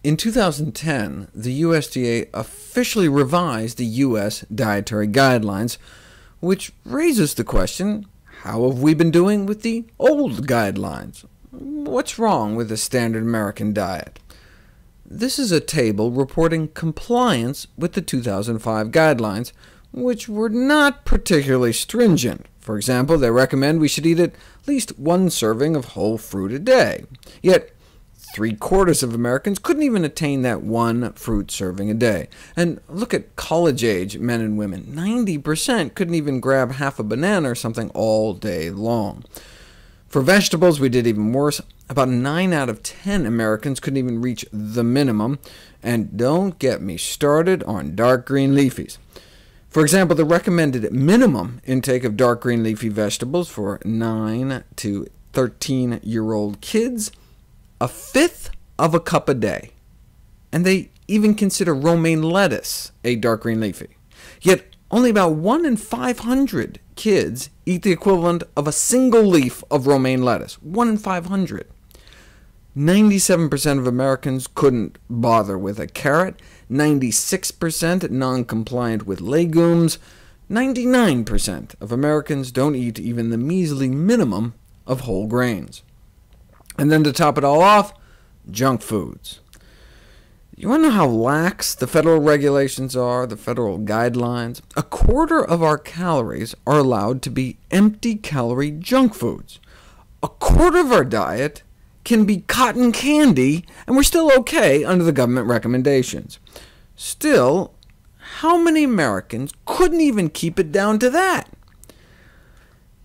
In 2010, the USDA officially revised the U.S. dietary guidelines, which raises the question, how have we been doing with the old guidelines? What's wrong with the standard American diet? This is a table reporting compliance with the 2005 guidelines, which were not particularly stringent. For example, they recommend we should eat at least one serving of whole fruit a day. Yet, 3/4 of Americans couldn't even attain that one fruit serving a day. And look at college-age men and women. 90% couldn't even grab half a banana or something all day long. For vegetables, we did even worse. About 9 out of 10 Americans couldn't even reach the minimum. And don't get me started on dark green leafies. For example, the recommended minimum intake of dark green leafy vegetables for 9 to 13-year-old kids, 1/5 of a cup a day. And they even consider romaine lettuce a dark green leafy. Yet only about 1 in 500 kids eat the equivalent of a single leaf of romaine lettuce. 1 in 500. 97% of Americans couldn't bother with a carrot, 96% non-compliant with legumes, 99% of Americans don't eat even the measly minimum of whole grains. And then to top it all off, junk foods. You want to know how lax the federal regulations are, the federal guidelines? 1/4 of our calories are allowed to be empty-calorie junk foods. 1/4 of our diet can be cotton candy, and we're still OK under the government recommendations. Still, how many Americans couldn't even keep it down to that?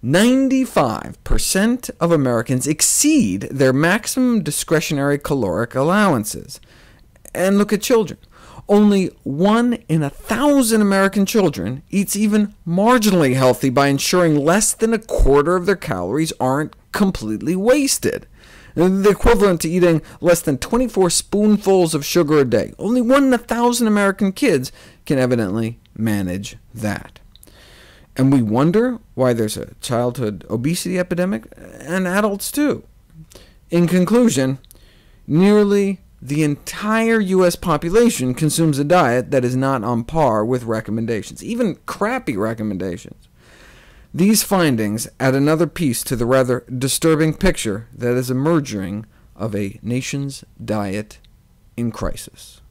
95% of Americans exceed their maximum discretionary caloric allowances. And look at children. Only 1 in 1,000 American children eats even marginally healthy by ensuring less than 1/4 of their calories aren't completely wasted, the equivalent to eating less than 24 spoonfuls of sugar a day. Only 1 in 1,000 American kids can evidently manage that. And we wonder why there's a childhood obesity epidemic, and adults too. In conclusion, nearly the entire U.S. population consumes a diet that is not on par with recommendations, even crappy recommendations. These findings add another piece to the rather disturbing picture that is emerging of a nation's diet in crisis.